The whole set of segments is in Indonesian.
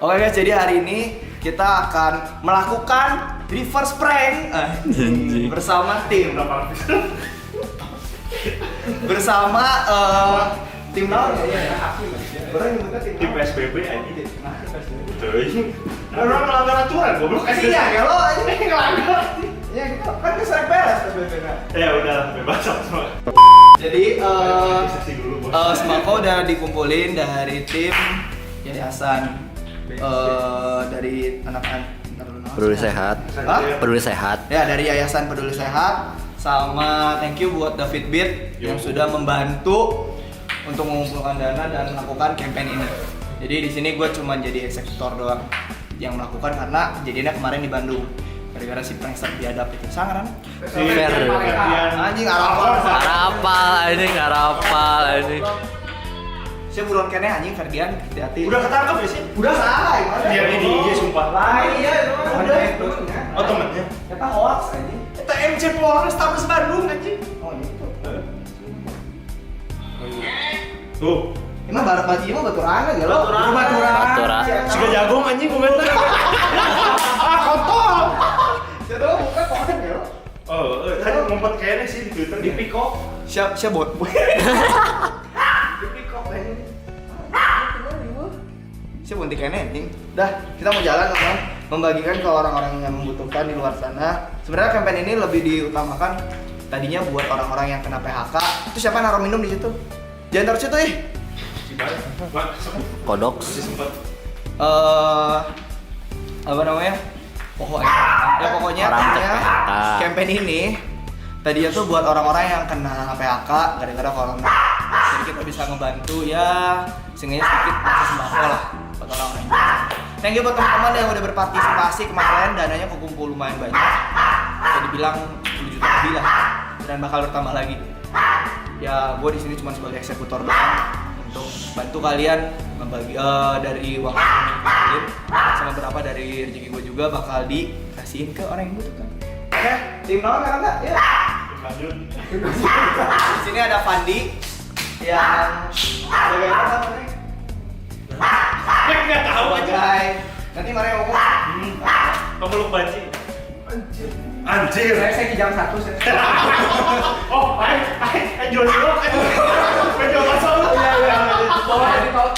Oke guys, jadi hari ini kita akan melakukan reverse prank bersama tim. Bersama tim lawan ya. Tim PSBB aja. Orang melanggar aturan, goblok. Iya, kalau ini ngelanggar. Ya kita kan keseret beres PSBB kan. Ya udah, bebas semua. Jadi sembako udah dikumpulin dari tim yayasan dari anak-anak Peduli Sehat. Hah? Peduli Sehat. Ya, dari Yayasan Peduli Sehat. Sama thank you buat David Beard yang sudah membantu untuk mengumpulkan dana dan melakukan campaign ini. Jadi di sini gue cuma jadi eksekutor doang yang melakukan karena kejadiannya kemarin di Bandung. Gara-gara si prankster biadab itu. Sangat kan? Fair. Anjing arapal. Arapal ini. Saya buruan kene anjing Ferdian, hati-hati. Udah ketangkep ya sih? Udah salah. Dia di IG sumpah. Iya itu. Udah itu. Oh temennya? Kita hoax anjing. Kita MC Polres Tabes Bandung anjing. Oh gitu. Tuh. Emang barat baju emang baturan aja lo. Baturan. Suka jagong anjing komentar. Kontol. Jadi lo bukan komen ya lo. Oh, kan ngumpet kayaknya sih di Twitter di Piko. Siap bot. Di Piko anjing. Siap bunti kene anjing. Dah, kita mau jalan teman, membagikan ke orang-orang yang membutuhkan di luar sana. Sebenarnya campaign ini lebih diutamakan tadinya buat orang-orang yang kena PHK. Itu siapa yang naruh minum di situ? Jangan taruh situ ih. Kodok. Masih sempat. Apa namanya? Pokoknya Orang tadinya PHK. campaign ini tadinya tuh buat orang-orang yang kena PHK gara-gara corona. Jadi kita bisa ngebantu ya seenggaknya sedikit ngasih sembako lah buat orang-orang yang biasa. Thank you buat teman-teman yang udah berpartisipasi kemarin, dananya kekumpul lumayan banyak. Bisa dibilang 10 juta lebih lah dan bakal bertambah lagi. Ya gue di sini cuma sebagai eksekutor doang untuk bantu kalian membagi dari uang yang dikumpulin sama berapa dari rezeki gue juga bakal dikasihin ke orang yang butuhkan. Oke, tim lawan kan enggak? Ya. Lanjut. Di sini ada Fandi yang sebagai apa namanya? Enggak tahu aja. Sebagai nanti Mario ngomong. Pemeluk banci. Anjir. Saya di jam 1 saya. Oh, jual cilok kan. Jual bakso.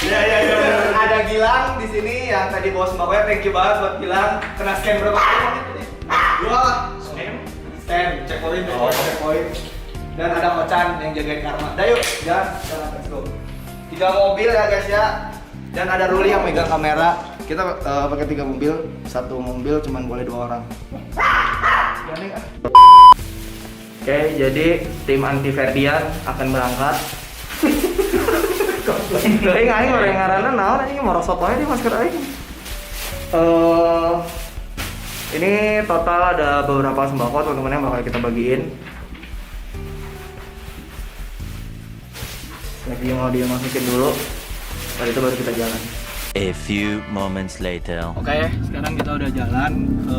Iya. Ada Gilang di sini yang tadi bawa sembakonya, thank you banget buat Gilang. Kena scam berapa kali? Dua. Scam, checkpoint, checkpoint. Dan ada Kocan yang jagain karma. Dah yuk, jalan, let's go. 3 mobil ya guys ya. Dan ada Ruli yang megang kamera. Kita pakai 3 mobil, 1 mobil cuman boleh 2 orang. Oke, jadi tim anti Ferdian akan berangkat. Aing orang ngaranna naon anjing merosot wae di masker aing. Ini total ada beberapa sembako teman-teman yang bakal kita bagiin. Lagi mau dia masukin dulu. Setelah itu baru kita jalan. A few moments later. Oke, sekarang kita udah jalan ke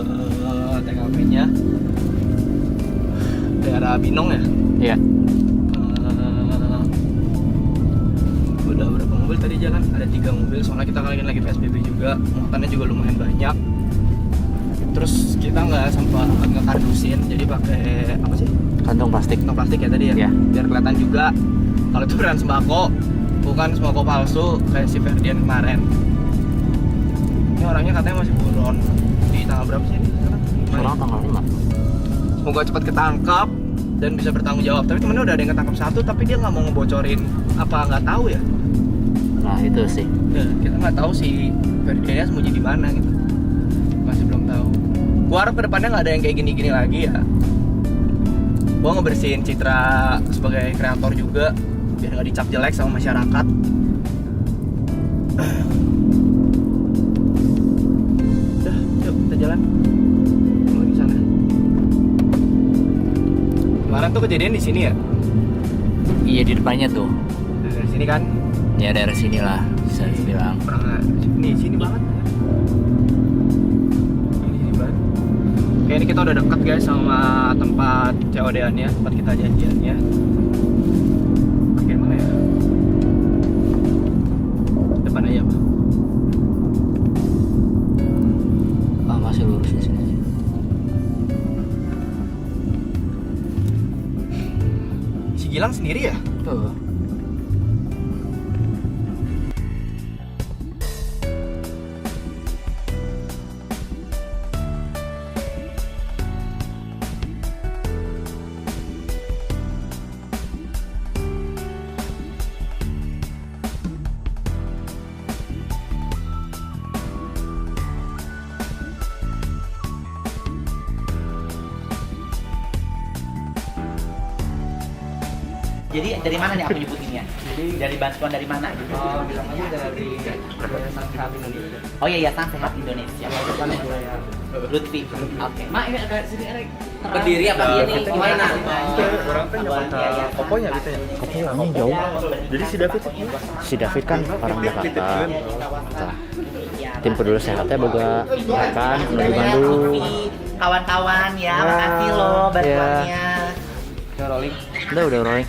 TKP-nya. Daerah Binong ya? Iya. Udah berapa mobil tadi jalan? Ada 3 mobil, soalnya kita kali ini lagi PSBB juga. Muatannya juga lumayan banyak. Terus kita nggak sempat ngekardusin, jadi pakai apa sih? Kantong plastik. Kantong plastik ya tadi ya? Iya. Biar kelihatan juga kalau itu beneran sembako, bukan sembako palsu kayak si Ferdian kemarin. Ini orangnya katanya masih buron. Di tanggal berapa sih ini sekarang? Sekarang tanggal 5. Semoga cepat ketangkap dan bisa bertanggung jawab. Tapi temennya udah ada yang ketangkap 1, tapi dia nggak mau ngebocorin apa nggak tahu ya. Nah itu sih. Ya, kita nggak tahu si Ferdiannya sembunyi di mana gitu. Masih belum tahu. Gua harap kedepannya nggak ada yang kayak gini-gini lagi ya. Gua ngebersihin citra sebagai kreator juga biar nggak dicap jelek sama masyarakat. Udah, yuk kita jalan. Lagi sana. Kemarin tuh kejadian di sini ya? Iya di depannya tuh. Dari sini kan? Ya daerah sini lah bisa dibilang. Sini banget. Sini banget. Oke, ini kita udah deket guys sama tempat COD-annya, tempat kita janjiannya. Oke, mana ya? Depan aja, Pak. bilang sendiri ya? Tuh. Jadi dari mana nih aku nyebutinnya? Dari bantuan dari mana gitu? Bilang aja dari Yayasan Sehat Indonesia. Oh iya, Yayasan Sehat Indonesia. Lutfi. Oke. Mak ini agak sini Erik. Berdiri apa dia nih? Gimana? Orang kan Jakarta. Kopo ya gitu ya? Kopo ini jauh. Jadi si David Si David kan orang Jakarta. Nah, tim peduli sehatnya boga kan dari Bandung. Kawan-kawan ya, makasih loh bantuannya. Udah rolling. Udah rolling.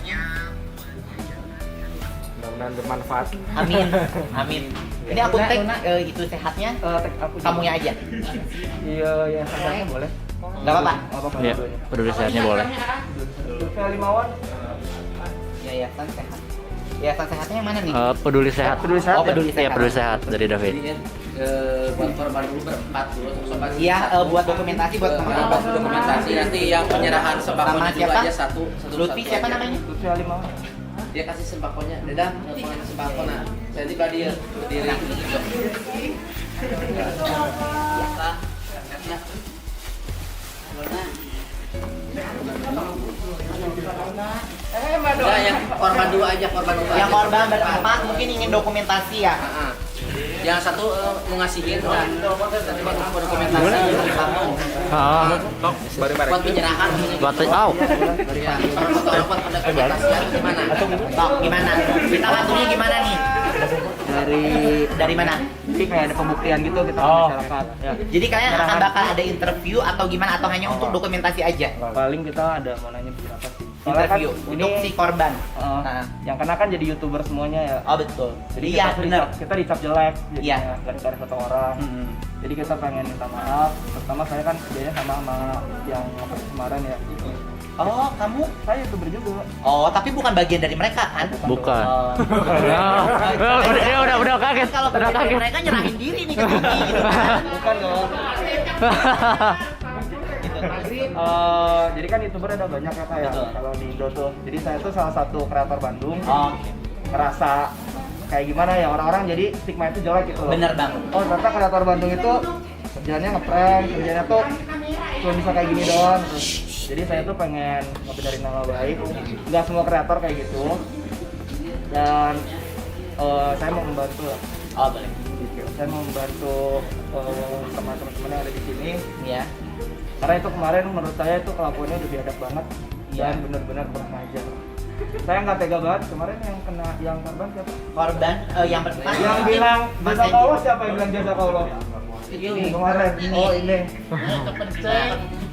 Mudah-mudahan bermanfaat. Amin. Amin. Ini aku tag itu sehatnya. Kamunya aja. Iya, yang sehatnya boleh. Enggak apa-apa. Ya, peduli sehatnya boleh. Survei Limawan. Yayasan Sehat. Yayasan Sehatnya yang mana nih? Peduli sehat. Peduli sehat. Oh, peduli Iya, sehat. peduli sehat dari David. Buat korban dulu berempat dulu sobat. Iya, buat dokumentasi buat teman-teman. Dokumentasi nanti yang penyerahan sembako Sama dulu siapa? aja satu Lutfi siapa namanya? Survei Limawan. Dia kasih sembakonya. Dedang, pengen sembako nah. Saya tiba dia berdiri. Udah yang korban dua aja, korban dua. Yang aja. korban berempat mungkin ingin dokumentasi ya. Ah, ah. Yang satu mau ngasihin udah. Nanti buat dokumentasi. Buat penyerahan. Buat Ya, foto buat dokumentasi gimana? Tok, gimana? Kita bantunya gimana nih? Dari mana? Jadi kayak ada pembuktian gitu kita ke masyarakat. Ya. Jadi kalian akan bakal ada interview atau gimana atau hanya untuk dokumentasi aja? Paling kita ada mau nanya beberapa sih. Soalnya kan Interview ini untuk si korban. Nah, yang kena kan jadi YouTuber semuanya ya. Oh betul. Jadi Iya kita benar. kita dicap jelek, Iya. gara-gara satu orang. Jadi kita pengen minta maaf. Pertama saya kan kerjanya sama yang ngepost kemarin ya. Oh kamu? Saya YouTuber juga. Oh tapi bukan bagian dari mereka kan? Bukan. Oh. Udah kaget. Kalau bagian dari mereka nyerahin diri nih ke sini gitu kan? Bukan dong. Gitu. Jadi kan YouTuber ada banyak ya kayak Betul. kalau di Indo tuh. Jadi saya tuh salah satu kreator Bandung. Oh, Ngerasa kayak gimana ya orang-orang jadi stigma itu jelek gitu loh. bener banget. Oh ternyata kreator Bandung itu kerjanya ngeprank, kerjanya tuh cuma bisa kayak gini doang. Terus, jadi saya tuh pengen ngebenerin nama baik. Nggak semua kreator kayak gitu. Dan saya mau membantu lah. Oh boleh. Saya mau membantu sama teman-teman yang ada di sini. Ya. Karena itu kemarin menurut saya itu kelakuannya udah biadab banget Iya. dan benar-benar kurang ajar. Saya nggak tega banget kemarin yang korban siapa? Korban yang berempat. Yang bilang Mas jasa Hendy. Allah siapa yang bilang jasa Allah? Ini Kemarin. Ini. Oh ini.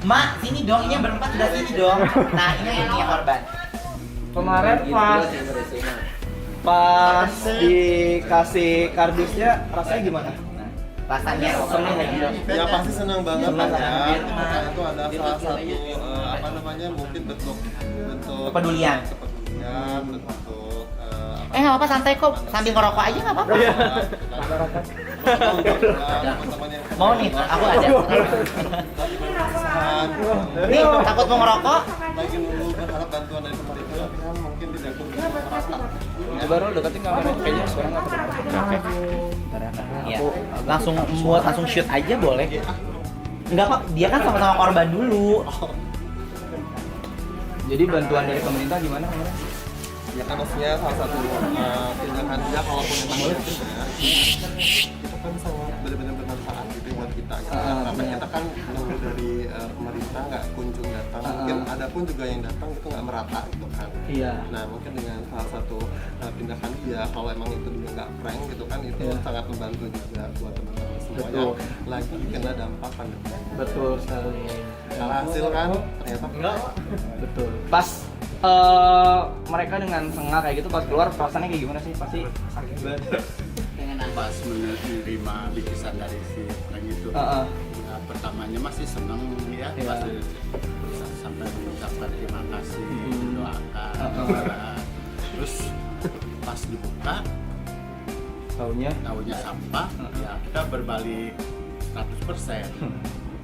Mak, sini dong, ini yang berempat sudah sini dong. Nah, ini yang korban. Kemarin pas dikasih kardusnya rasanya gimana? Rasanya seneng lagi dong. Ya pasti senang banget Senang kan kan? ya. Karena itu ada salah satu apa namanya mungkin bentuk Kepedulian. bentuk Nggak apa-apa, santai kok. Sambil ngerokok aja nggak apa-apa. teman-teman yang Mau nih, aku ada. Nih, takut mau ngerokok? lagi nunggu berharap bantuan dari pemerintah tapi kan mungkin tidak kumpul merata. Baru deketin kamera kayaknya sekarang nggak Oke. Iya. Langsung shoot aja boleh. Enggak kok, dia kan sama-sama korban dulu. Jadi bantuan dari pemerintah gimana kemarin? Ya kan maksudnya salah satu tindakan dia kalaupun memang itu kan sangat benar-benar bermanfaat gitu buat kita. Karena kita kan nunggu dari pemerintah nggak kunjung datang. Mungkin ada pun juga yang datang itu nggak merata gitu kan. Iya. Nah mungkin dengan salah satu tindakan dia kalau emang itu juga nggak prank gitu kan itu sangat membantu juga buat teman-teman semua yang lagi kena dampak pandemi. Betul sekali. Kalau hasil kan ternyata enggak. Betul. Pas mereka dengan sengah kayak gitu pas keluar perasaannya kayak gimana sih? Pasti sakit banget. Pas menerima bingkisan dari si orang itu, Heeh. nah, pertamanya masih seneng ya, Iya. masih bisa sampai mengucapkan terima kasih, doakan, terus pas dibuka taunya sampah, ya kita berbalik 100%.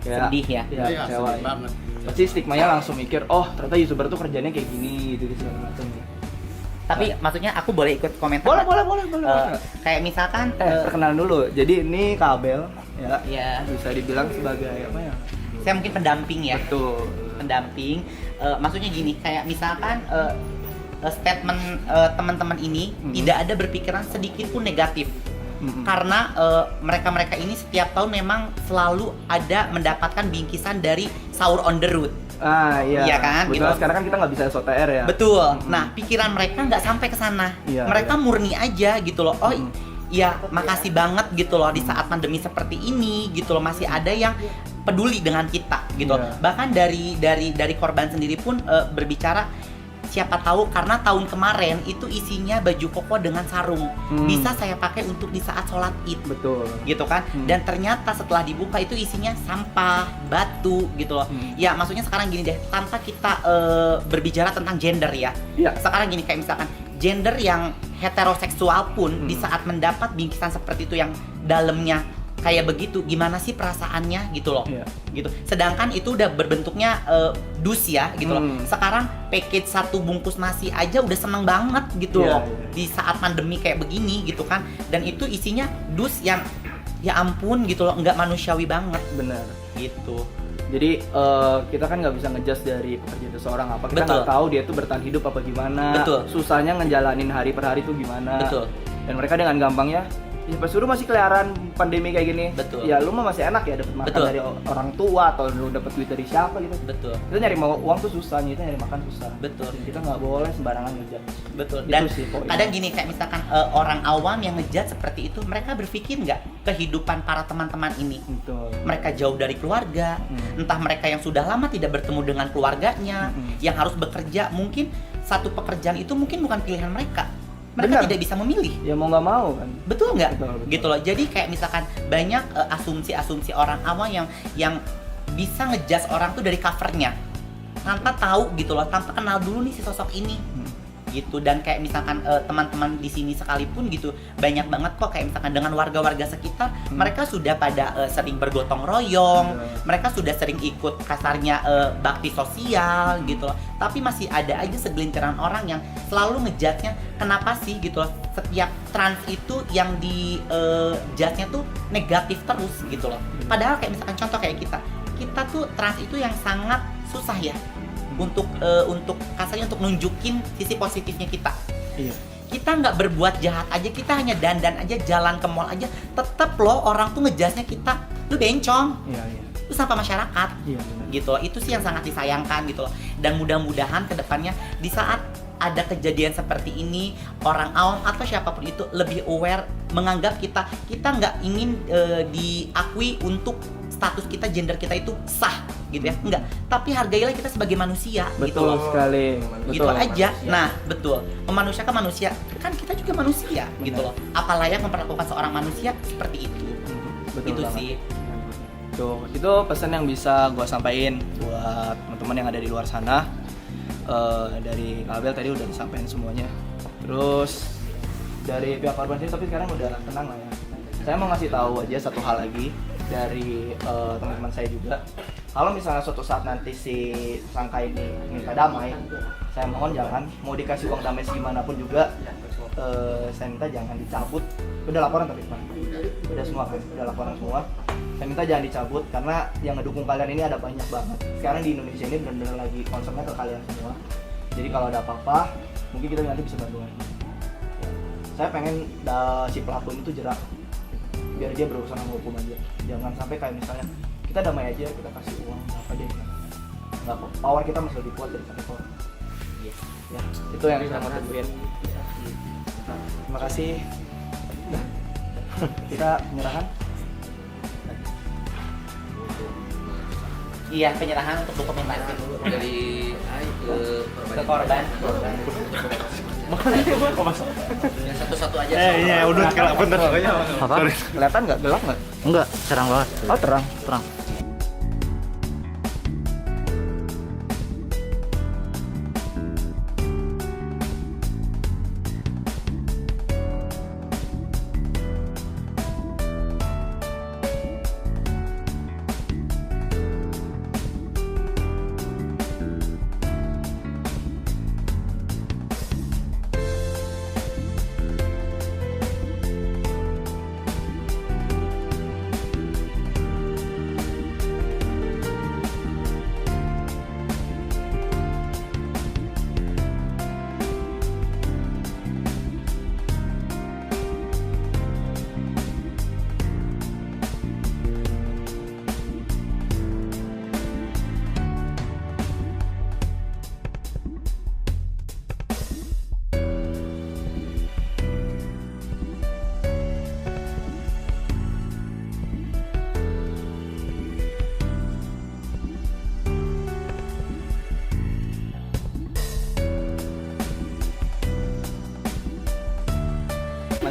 Sedih ya. Ya, Iya, kecewa sedih ya. banget. Pasti stigmanya langsung mikir, oh ternyata YouTuber tuh kerjanya kayak gini gitu segala macam. Tapi maksudnya aku boleh ikut komentar? Boleh, nggak? boleh. Kayak misalkan Perkenalan dulu. Jadi ini Kabel ya. ya, Bisa dibilang sebagai apa ya? saya mungkin pendamping ya. Betul. Pendamping. Maksudnya gini, kayak misalkan statement teman-teman ini tidak ada berpikiran sedikit pun negatif. Karena mereka-mereka ini setiap tahun memang selalu ada mendapatkan bingkisan dari sahur on the road. Ah iya. Iya kan, Betul, gitu. sekarang kan kita nggak bisa SOTR ya. Betul. Nah, pikiran mereka nggak sampai ke sana. Iya, Mereka iya. murni aja gitu loh. Oh, ya makasih banget gitu loh di saat pandemi seperti ini gitu loh masih ada yang peduli dengan kita gitu. Iya. Bahkan dari korban sendiri pun berbicara, siapa tahu karena tahun kemarin itu isinya baju koko dengan sarung. Bisa saya pakai untuk di saat sholat Id. Betul. Gitu kan, dan ternyata setelah dibuka itu isinya sampah, batu gitu loh. Ya maksudnya sekarang gini deh, tanpa kita berbicara tentang gender ya. Iya. Sekarang gini, kayak misalkan gender yang heteroseksual pun di saat mendapat bingkisan seperti itu yang dalamnya kayak begitu, gimana sih perasaannya gitu loh. Iya. Gitu. Sedangkan itu udah berbentuknya dus ya gitu loh. Sekarang package satu bungkus nasi aja udah seneng banget gitu Iya, loh iya. di saat pandemi kayak begini gitu kan. Dan itu isinya dus yang ya ampun gitu loh, nggak manusiawi banget Benar. gitu. Jadi kita kan nggak bisa ngejudge dari pekerjaan seseorang apa. Kita Betul. nggak tahu dia tuh bertahan hidup apa gimana. Betul. Susahnya ngejalanin hari per hari tuh gimana. Betul. Dan mereka dengan gampangnya, ya pas suruh masih keliaran pandemi kayak gini. Betul. Ya lu mah masih enak ya dapat makan Betul. dari orang tua atau lu dapat duit dari siapa gitu. Betul. Kita nyari uang tuh susah, kita nyari makan susah. Betul. Dan kita nggak boleh sembarangan ngejudge. Betul. Itu Dan sih poinnya. kadang gini, kayak misalkan orang awam yang ngejudge seperti itu, mereka berpikir nggak kehidupan para teman-teman ini. Betul. Mereka jauh dari keluarga, entah mereka yang sudah lama tidak bertemu dengan keluarganya, yang harus bekerja, mungkin satu pekerjaan itu mungkin bukan pilihan mereka. Mereka Benar. tidak bisa memilih. Ya mau nggak mau kan. Betul nggak? Betul, betul. Gitu loh. Jadi kayak misalkan banyak asumsi-asumsi orang awam yang bisa ngejudge orang tuh dari covernya, tanpa tahu gitu loh, tanpa kenal dulu nih si sosok ini. Gitu. Dan kayak misalkan teman-teman di sini sekalipun gitu, banyak banget kok kayak misalkan dengan warga-warga sekitar, mereka sudah pada sering bergotong royong, mereka sudah sering ikut kasarnya bakti sosial gitu loh. Tapi masih ada aja segelintiran orang yang selalu ngejudge-nya, kenapa sih gitu loh, setiap trans itu yang di judge-nya tuh negatif terus gitu loh. Padahal kayak misalkan contoh kayak kita tuh trans itu yang sangat susah ya untuk kasarnya untuk nunjukin sisi positifnya kita. Iya. Kita nggak berbuat jahat aja, kita hanya dandan aja, jalan ke mall aja, tetep loh orang tuh ngejudge-nya kita, lu bencong, Iya, iya. lu sampah masyarakat. Iya, benar. Gitu loh. Itu sih yang sangat disayangkan gitu loh. Dan mudah-mudahan kedepannya di saat ada kejadian seperti ini, orang awam atau siapapun itu lebih aware, menganggap kita nggak ingin diakui untuk status kita, gender kita itu sah gitu ya, enggak, tapi hargailah kita sebagai manusia gitu Betul loh. sekali. Gitu Betul. aja. Nah, betul. Memanusiakan manusia, kan kita juga manusia gitu loh. Apa layak memperlakukan seorang manusia seperti itu. Betul Itu banget. sih. Tuh, itu pesan yang bisa gue sampaikan buat teman-teman yang ada di luar sana. Dari Kabel tadi udah disampaikan semuanya. Terus dari pihak korban sih, tapi sekarang udah tenang lah ya. Saya mau ngasih tahu aja satu hal lagi dari teman-teman saya juga. Kalau misalnya suatu saat nanti si tersangka ini minta damai, saya mohon jangan, mau dikasih uang damai segimanapun juga, saya minta jangan dicabut. Udah laporan tapi Pak? Udah semua kan? Udah laporan semua. Saya minta jangan dicabut karena yang ngedukung kalian ini ada banyak banget. Sekarang di Indonesia ini benar-benar lagi concernnya ke kalian semua. Jadi kalau ada apa-apa, mungkin kita nanti bisa bantu. Saya pengen si pelaku itu jerak, biar dia berurusan sama hukum aja. Jangan sampai kayak misalnya kita damai aja, kita kasih uang apa aja. Nggak, power kita masih lebih kuat dari satu orang. Ya, itu yang saya mau temuin. Terima kasih. Nah, kita penyerahan. Iya, penyerahan untuk dokumentasi dulu Dari ke korban. yang satu-satu aja. Iya, udah kalau bener. Apa? Kelihatan nggak? Gelap nggak? Enggak, cerang banget. Oh, terang. Terang.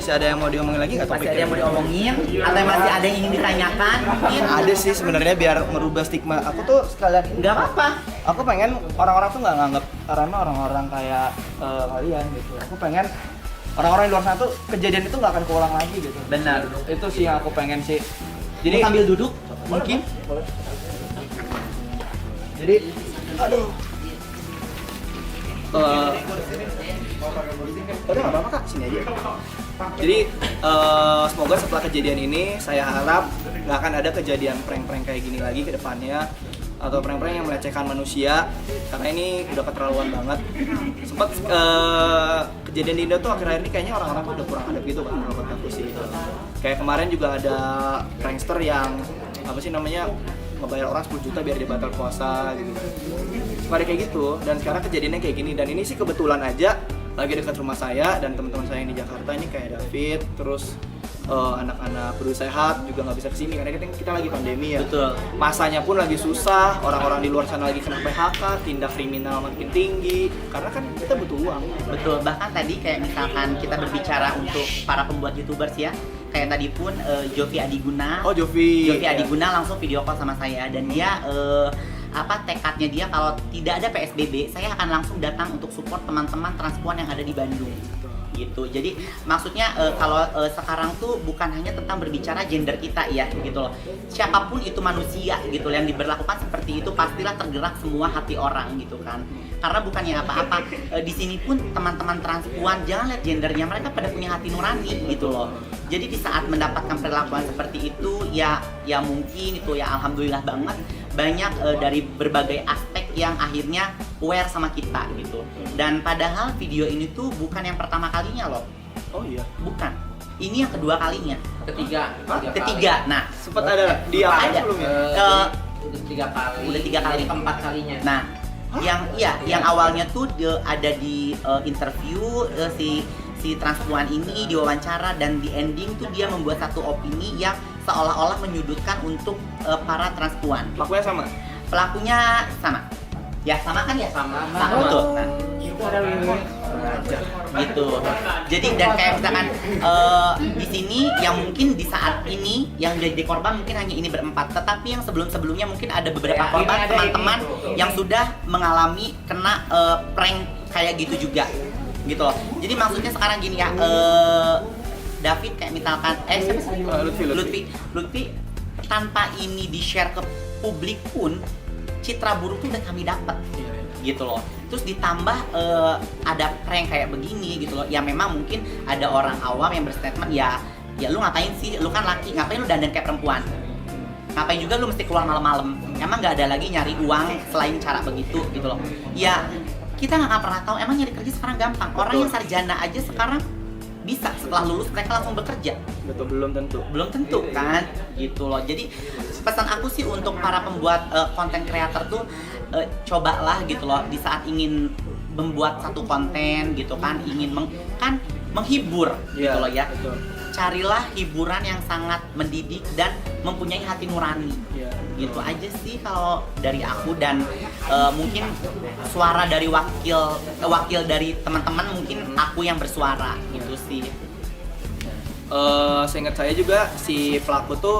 masih ada yang mau diomongin lagi nggak Masih topiknya? ada yang mau diomongin atau masih ada yang ingin ditanyakan mungkin? Ada sih sebenarnya biar merubah stigma. Aku tuh sekalian Nggak apa-apa. aku pengen orang-orang tuh nggak nganggap karena orang-orang kayak kalian gitu. Aku pengen orang-orang di luar sana tuh kejadian itu nggak akan keulang lagi gitu. Benar. Itu sih yang aku pengen sih. Jadi Jadi sambil duduk mungkin. jadi aduh. Udah nggak apa-apa kak, sini aja. Jadi semoga setelah kejadian ini saya harap nggak akan ada kejadian prank-prank kayak gini lagi ke depannya atau prank-prank yang melecehkan manusia karena ini udah keterlaluan banget. Sempat kejadian di Indo tuh akhir-akhir ini kayaknya orang-orang tuh udah kurang adab gitu kan kalau kata aku sih. Kayak kemarin juga ada prankster yang apa sih namanya ngebayar orang 10 juta biar dia batal puasa gitu. Kemarin kayak gitu dan sekarang kejadiannya kayak gini dan ini sih kebetulan aja lagi dekat rumah saya dan teman-teman saya yang di Jakarta ini kayak David terus anak-anak berusaha sehat juga nggak bisa kesini karena kita lagi pandemi ya. Betul. Masanya pun lagi susah, orang-orang di luar sana lagi kena PHK, tindak kriminal makin tinggi karena kan kita butuh uang. Betul, bahkan tadi kayak misalkan kita berbicara untuk para pembuat YouTubers ya. Kayak tadi pun Jovi Adiguna. Oh Jovi. Jovi Adiguna langsung video call sama saya dan dia tekadnya dia kalau tidak ada PSBB, saya akan langsung datang untuk support teman-teman transpuan yang ada di Bandung. Gitu. Jadi maksudnya kalau sekarang tuh bukan hanya tentang berbicara gender kita ya gitu loh. Siapapun itu manusia gitu loh, yang diberlakukan seperti itu pastilah tergerak semua hati orang gitu kan. Karena bukannya apa-apa di sini pun teman-teman transpuan jangan lihat gendernya, mereka pada punya hati nurani gitu loh. Jadi di saat mendapatkan perlakuan seperti itu ya mungkin itu ya alhamdulillah banget banyak dari berbagai aspek yang akhirnya aware sama kita gitu. Dan padahal video ini tuh bukan yang pertama kalinya loh. Oh iya. Bukan. Ini yang kedua kalinya. Ketiga. Nah, Sempat ada di apa ada. sebelumnya? Udah 3 kali. Udah 3 kali. Ini keempat kalinya. Nah, yang awalnya tuh ada di interview si transpuan ini diwawancara dan di ending tuh dia membuat satu opini yang seolah-olah menyudutkan untuk para transpuan. Pelakunya sama? Pelakunya sama. Ya sama kan ya? Sama. Betul. Nah, gitu. Jadi dan kayak misalkan di sini yang mungkin di saat ini yang jadi korban mungkin hanya ini berempat, tetapi yang sebelum-sebelumnya mungkin ada beberapa korban teman-teman yang sudah mengalami kena prank kayak gitu juga. Gitu loh. Jadi maksudnya sekarang gini ya, David kayak misalkan siapa sih? Lutfi tanpa ini di-share ke publik pun citra buruk tuh udah kami dapat. Gitu loh. Terus ditambah ada prank kayak begini gitu loh. Ya memang mungkin ada orang awam yang berstatement ya lu ngapain sih? Lu kan laki, ngapain lu dandan kayak perempuan? Ngapain juga lu mesti keluar malam-malam? Emang nggak ada lagi nyari uang selain cara begitu gitu loh. Ya kita nggak pernah tahu, emang nyari kerja sekarang gampang. Orang yang sarjana aja sekarang bisa setelah lulus mereka langsung bekerja. Betul, belum tentu kan gitu loh. Jadi pesan aku sih untuk para pembuat konten kreator tuh cobalah gitu loh di saat ingin membuat satu konten gitu kan, ingin menghibur gitu loh ya. Betul. Carilah hiburan yang sangat mendidik dan mempunyai hati nurani. Iya. Gitu aja sih kalau dari aku dan mungkin suara dari wakil dari teman-teman mungkin aku yang bersuara gitu sih. Seingat saya juga si pelaku tuh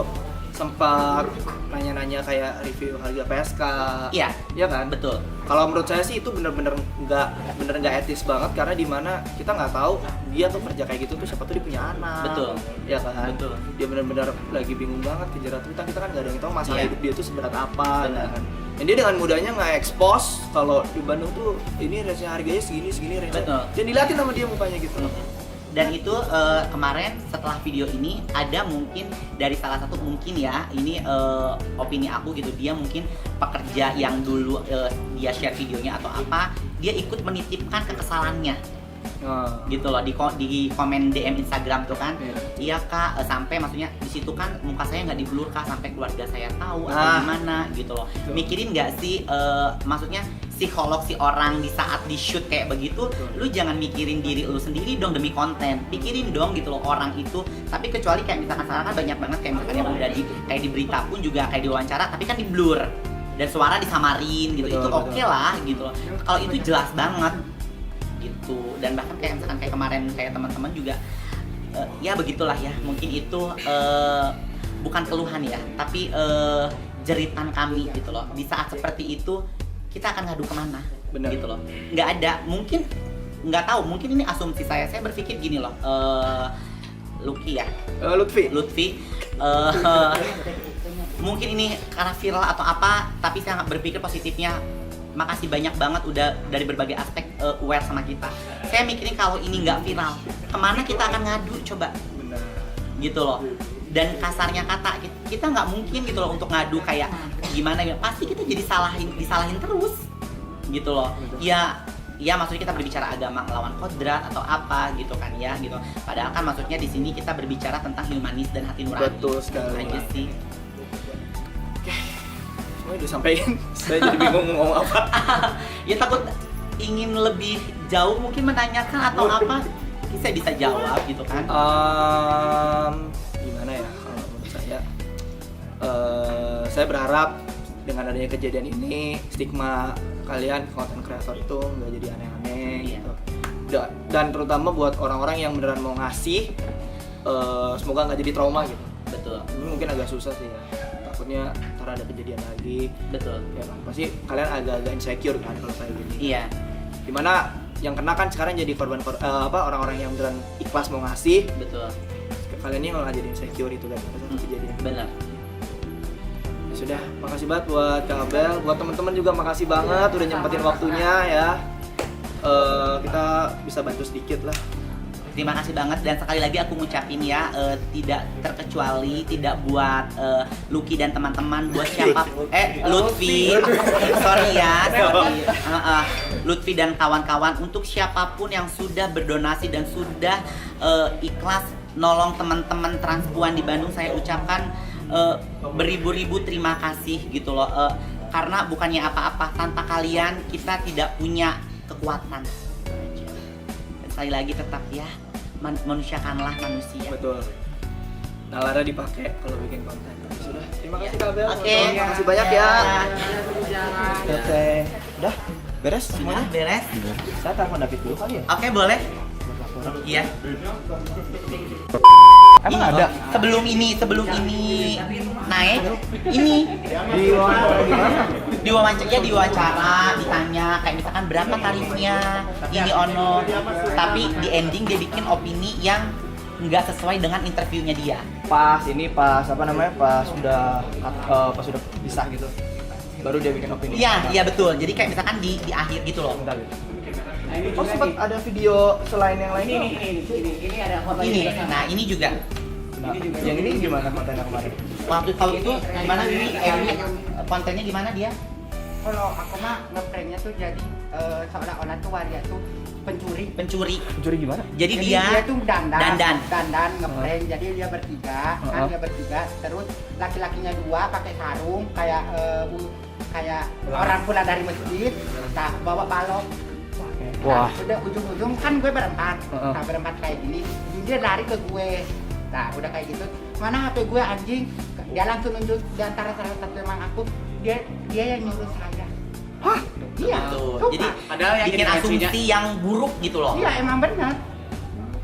sempat nanya-nanya kayak review harga PSK. Iya. Iya kan? Betul. Kalau menurut saya sih itu bener-bener nggak etis banget karena dimana kita nggak tahu dia tuh kerja kayak gitu tuh siapa tuh dia punya anak. Betul. Ya kan? Betul. Dia bener-bener lagi bingung banget kejar utang, kita kan nggak ada yang tahu masalah Iya. hidup dia tuh seberat apa. Benar. Kan? Dan dia dengan mudahnya nggak expose kalau di Bandung tuh ini harganya segini range. Betul. Dan dilihatin sama dia mukanya gitu. Dan itu kemarin setelah video ini ada mungkin dari salah satu mungkin ya ini opini aku gitu, dia mungkin pekerja yang dulu dia share videonya atau apa, dia ikut menitipkan kekesalannya gitu loh di komen DM Instagram tuh kan. Iya kak, sampai maksudnya di situ kan muka saya nggak diblur kak sampai keluarga saya tahu atau gimana gitu loh. Mikirin nggak sih maksudnya psikolog si orang di saat di shoot kayak begitu. Lu jangan mikirin diri lu sendiri dong demi konten, pikirin dong gitu loh orang itu. Tapi kecuali kayak misalkan sekarang kan banyak banget kayak misalkan yang udah kayak di berita pun juga kayak di wawancara tapi kan di blur dan suara disamarin gitu. Betul, itu oke lah gitu loh. Kalau itu jelas banget gitu. Dan bahkan kayak misalkan kayak kemarin kayak teman-teman juga ya begitulah ya, mungkin itu bukan keluhan ya, tapi jeritan kami gitu loh. Di saat seperti itu kita akan ngadu kemana? Benar. Gitu loh. Nggak ada, mungkin nggak tahu, mungkin ini asumsi saya berpikir gini loh. Lutfi mungkin ini karena viral atau apa, tapi saya berpikir positifnya. Makasih banyak banget udah dari berbagai aspek aware sama kita. Saya mikirin kalau ini nggak viral, kemana kita akan ngadu coba? Benar. Gitu loh. Dan kasarnya kata, kita nggak mungkin gitu loh untuk ngadu kayak gimana ya, pasti kita jadi disalahin terus gitu loh. Ya maksudnya kita berbicara agama ngelawan kodrat atau apa gitu kan ya gitu. Padahal kan maksudnya di sini kita berbicara tentang humanis dan hati nurani. Betul sekali. Aja sih. Semua udah sampein. Saya jadi bingung ngomong apa. Ya takut ingin lebih jauh mungkin menanyakan atau apa, saya bisa jawab gitu kan. Gimana ya kalau menurut saya berharap dengan adanya kejadian ini stigma kalian konten kreator itu nggak jadi aneh-aneh gitu. Dan terutama buat orang-orang yang beneran mau ngasih, semoga nggak jadi trauma gitu. Betul. Ini mungkin agak susah sih ya, takutnya ntar ada kejadian lagi. Betul. Ya pasti kalian agak-agak insecure kan kalau kayak gini. Iya. Dimana yang kena kan sekarang jadi korban orang-orang yang beneran ikhlas mau ngasih. Betul. Kalian ini malah jadi insecure itu kan kejadian. Benar. Ya sudah, makasih banget buat Kak Abel, buat teman-teman juga makasih banget udah nyempetin waktunya ya. Kita bisa bantu sedikit lah. Terima kasih banget, dan sekali lagi aku ngucapin ya, tidak terkecuali, tidak buat Lucky dan teman-teman, buat siapa Lutfi, sorry ya, sorry. Lutfi dan kawan-kawan, untuk siapapun yang sudah berdonasi dan sudah ikhlas nolong teman-teman transpuan di Bandung, saya ucapkan beribu-ribu terima kasih gitu loh. Karena bukannya apa-apa, tanpa kalian kita tidak punya kekuatan. Dan sekali lagi tetap ya, manusiakanlah manusia. Betul. Nalara dipakai kalau bikin konten. Sudah, terima kasih Kak Abel. Oke. Terima kasih banyak ya. Oke. Udah, beres Sudah semuanya? beres. Saya telepon David dulu kali ya. Oke, boleh. Iya. Emang Ini ada? loh, sebelum ini naik, ini Di wawancara gimana? diwawancara, ditanya kayak misalkan berapa tarifnya, ini ono, tapi di ending dia bikin opini yang nggak sesuai dengan interviewnya dia. Pas apa namanya? Pas sudah pisah gitu. Baru dia bikin opini. Iya betul. Jadi kayak misalkan di akhir gitu loh. Bentar, gitu. Oh sempat ada video selain yang lain Ini ada foto Ini, nah ini juga. Nah, yang ini gimana kontennya kemarin? Waktu kalau itu gimana ini? Kontennya gimana dia? Kalau aku mah ngepranknya tuh jadi seolah-olah tuh Waria tuh pencuri. Mencuri gimana? Jadi Dia dia tuh dandan ngeprank. Uh-huh. Jadi dia bertiga, Uh-huh. kan dia bertiga. Terus laki-lakinya dua pakai sarung kayak orang pulang dari masjid, tak bawa balok. Wah. Nah, udah ujung-ujung kan gue berempat. Uh-uh. Nah, berempat kayak gini, dia lari ke gue. Nah, udah kayak gitu. Mana HP gue anjing? Dia langsung nunjuk di antara salah satu teman aku, dia yang nyuruh saya. Hah? Iya. Tuh. coba. Jadi Padahal yang bikin jadi asumsi yang buruk gitu loh. Iya, emang benar.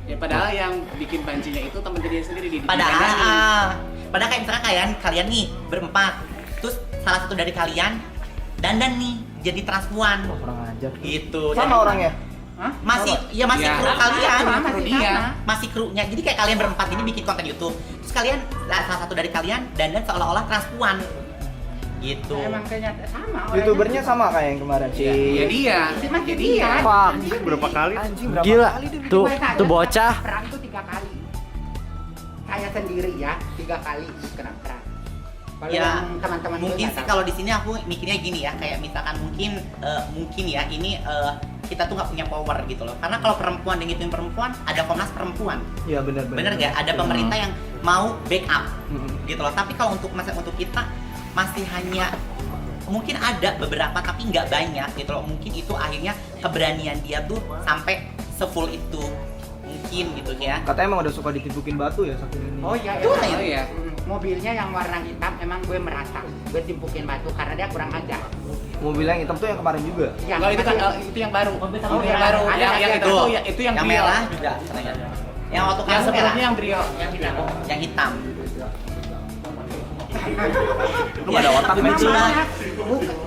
Ya padahal yang bikin pancinya itu teman dia sendiri di Padahal kayak misalkan kalian nih berempat, terus salah satu dari kalian dandan nih jadi transpuan Wah, kurang ajar. gitu. Sama Dan orangnya? Hah? masih Ya, kru sama, kalian, sama, kru masih dia. sama. masih krunya. Jadi kayak kalian berempat ini bikin konten YouTube, terus kalian salah satu dari kalian dandan seolah-olah transpuan gitu. Emang kayaknya sama orangnya. YouTubernya sama kayak yang kemarin si. Ya dia. Masih Ya dia. Fuck. Berapa kali? Anjing berapa Gila, kali dia bikin? tuh Mereka tuh aja bocah. perang tuh 3 kali. Saya sendiri ya 3 kali kena perang. Kalau Ya, yang teman-teman gue mungkin nggak sih tahu. kalau di sini aku mikirnya gini ya, kayak misalkan mungkin ya ini kita tuh nggak punya power gitu loh. Karena kalau perempuan yang gituin perempuan, ada Komnas Perempuan. Iya benar. Bener gak? Ada pemerintah yang mau backup Hmm. gitu loh. Tapi kalau untuk kita masih hanya mungkin ada beberapa tapi nggak banyak gitu loh. Mungkin itu akhirnya keberanian dia tuh sampai sefull itu mungkin gitu ya. Katanya emang udah suka ditipukin batu ya saking ini. Oh iya, Itu emang. kayak- Oh iya. Mobilnya yang warna hitam emang gue merasa gue timpukin batu karena dia kurang ajar. Mobil yang hitam tuh yang kemarin juga. Yang Kalau itu kan masih- itu yang baru. Oh, yang baru. ada Yang lagi itu ada. itu yang Yang beliau. merah juga katanya. Yang waktu Yang kamu sebelumnya merah. yang brio, yang hitam. Yang hitam. Lu gak ada otak men. Namanya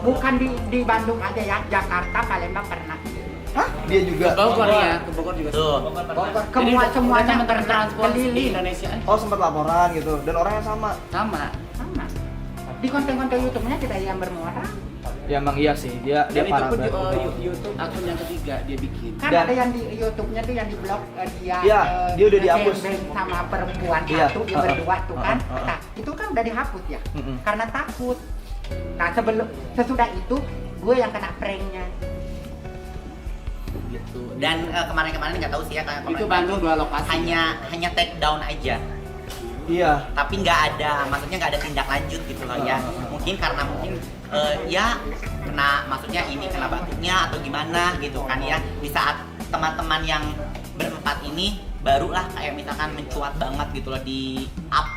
bukan di Bandung aja ya, Jakarta, Palembang pernah. Hah? Dia juga? Bogor ya, ke Bogor juga. Tuh. Bogor, semuanya pernah transport di keliling. Indonesia. Oh sempat laporan gitu, dan orangnya sama. Sama. Sama. Di konten-konten YouTube-nya tidak yang bermuara. Ya emang iya sih, dia Dan itu parah pun banget. YouTube akun yang ketiga dia bikin. Kan Dan- ada yang di YouTube-nya tuh yang di blog dia Iya, dia udah dihapus. nge-geng sama perempuan Iya, satu dia berdua tuh kan. heeh. Nah, itu kan udah dihapus ya. Mm-mm. Karena takut. Nah, sesudah itu gue yang kena pranknya. Gitu. Dan kemarin-kemarin nggak tahu sih ya kayak Itu kemarin Bandung 2 lokasi. hanya take down aja. Iya. Tapi nggak ada, maksudnya nggak ada tindak lanjut gitu loh ya. Mungkin karena ya kena, maksudnya ini kena batuknya atau gimana gitu kan ya. Di saat teman-teman yang berempat ini barulah kayak misalkan mencuat banget gitu loh di up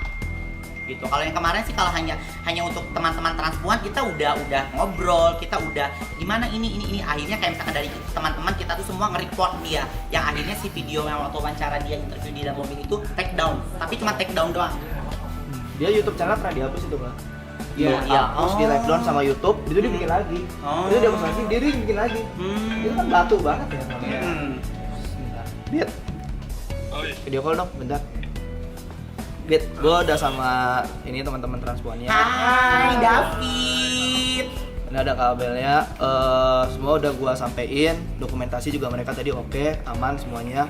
gitu. Kalau yang kemarin sih kalau hanya untuk teman-teman transpuan kita udah ngobrol, kita udah gimana ini akhirnya kayak misalkan dari teman-teman kita tuh semua nge-report dia. Yang akhirnya si video yang waktu wawancara dia interview di dalam mobil itu take down, tapi cuma take down doang. Dia YouTube channel pernah dihapus itu kan? Iya, iya. Terus di live down sama YouTube, itu dia bikin lagi. Oh. Itu dia hapus lagi, dia bikin lagi. Itu kan batu banget ya. Biat. Video call dong, bentar. Biat, gue udah sama ini teman-teman transpuannya. Hai David. Ini ada kabelnya, semua udah gua sampein, dokumentasi juga mereka tadi oke, aman semuanya,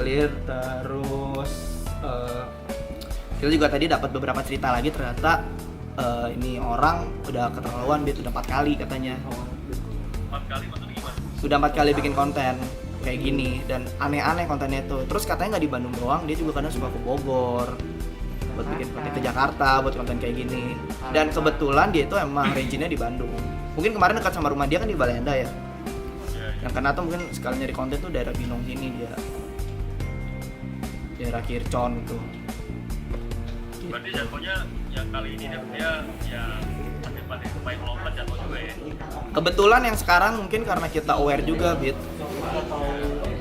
clear. Terus kita juga tadi dapat beberapa cerita lagi, ternyata ini orang udah keterlaluan, dia udah 4 kali katanya. 4 kali maksudnya gimana? Sudah 4 kali bikin konten kayak gini dan aneh-aneh kontennya itu. Terus katanya nggak di Bandung doang, dia juga kadang suka ke Bogor buat bikin konten, ke Jakarta buat konten kayak gini. Dan kebetulan dia itu emang regionnya di Bandung. Mungkin kemarin dekat sama rumah dia kan di Balenda ya. Yang karena tuh mungkin sekali nyari konten tuh daerah Binong sini dia. Daerah Kircon gitu. Berarti jatuhnya yang kali ini dia ya pakai main lompat jatuh juga ya. Kebetulan yang sekarang mungkin karena kita aware juga, Bit.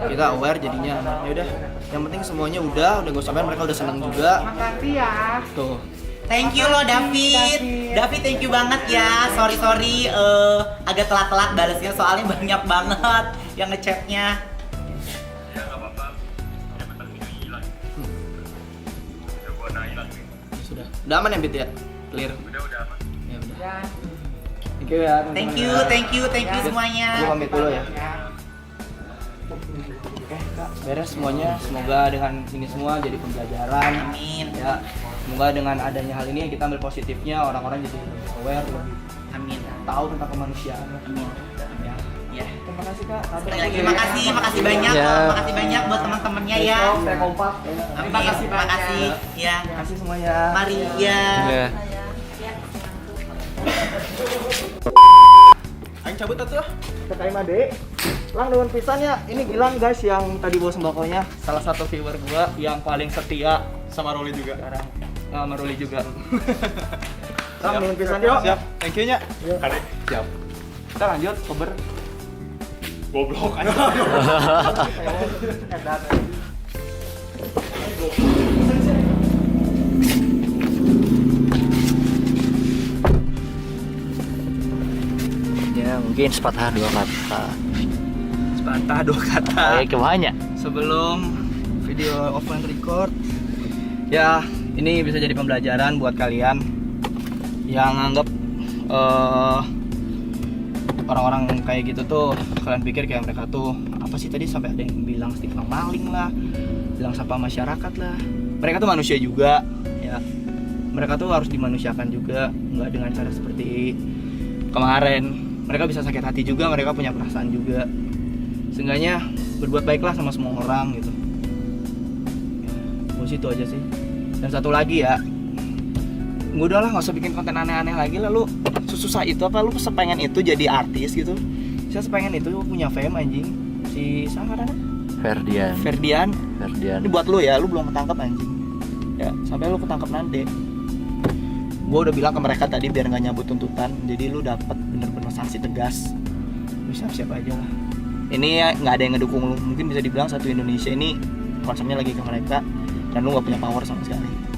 Kita aware jadinya ya udah. Yang penting semuanya udah gue sampein, mereka udah senang juga. Makasih ya. Tuh. Thank you loh David. David thank you banget ya. Sorry agak telat-telat balesnya soalnya banyak banget yang ngechatnya. Ya nggak apa-apa. Yang penting video hilang. Ya gua hilang nih. Ya sudah. Udah aman ya, Bit ya? Clear. Udah aman. Ya udah. Ya. Thank you ya. Thank you Gue semuanya. pamit dulu ya. Oke, Kak, beres semuanya. Semoga dengan ini semua jadi pembelajaran. Amin. Ya, semoga dengan adanya hal ini kita ambil positifnya, orang-orang jadi lebih aware, lebih Amin. tahu tentang kemanusiaan. Amin. Ya. Ya. Terima kasih, Kak. Sekali lagi makasih banyak Ya. makasih banyak buat teman-temannya ya. Saya kompak. Amin. Makasih banyak. Makasih. Ya. Terima kasih semuanya. Mari ya. Ya. Aing cabut atuh. Ke Made. Lang nuhun pisan ya. Ini Gilang guys yang tadi bawa sembakonya. Salah satu viewer gua yang paling setia sama Ruli juga sekarang. Sama Ruli juga. Lang nuhun pisan ya. Siap. Thank you nya. Kade. Siap. Kita lanjut cover. Goblok aja. Ya mungkin sepatah dua kata. Sepatah dua kata. Oke, kemana? Sebelum video offline record, ya ini bisa jadi pembelajaran buat kalian yang anggap orang-orang kayak gitu tuh, kalian pikir kayak mereka tuh apa sih, tadi sampai ada yang bilang stigma maling lah, bilang sampah masyarakat lah. Mereka tuh manusia juga ya, mereka tuh harus dimanusiakan juga, nggak dengan cara seperti kemarin. Mereka bisa sakit hati juga, mereka punya perasaan juga. Seenggaknya berbuat baiklah sama semua orang gitu ya, itu aja sih. Dan satu lagi ya, udah lah nggak usah bikin konten aneh-aneh lagi lah. Lu susah itu apa, lu sepengen itu jadi artis gitu. Saya sepengen itu punya fame anjing. Si Sangarana Ferdian ini buat lu ya, lu belum ketangkep anjing ya, sampai lu ketangkep nanti. Gua udah bilang ke mereka tadi biar nggak nyabut tuntutan, jadi lu dapet bener-bener sanksi tegas. Lu siap-siap aja lah. Ini ya nggak ada yang ngedukung lu, mungkin bisa dibilang satu Indonesia ini konsepnya lagi ke mereka dan lu nggak punya power sama sekali.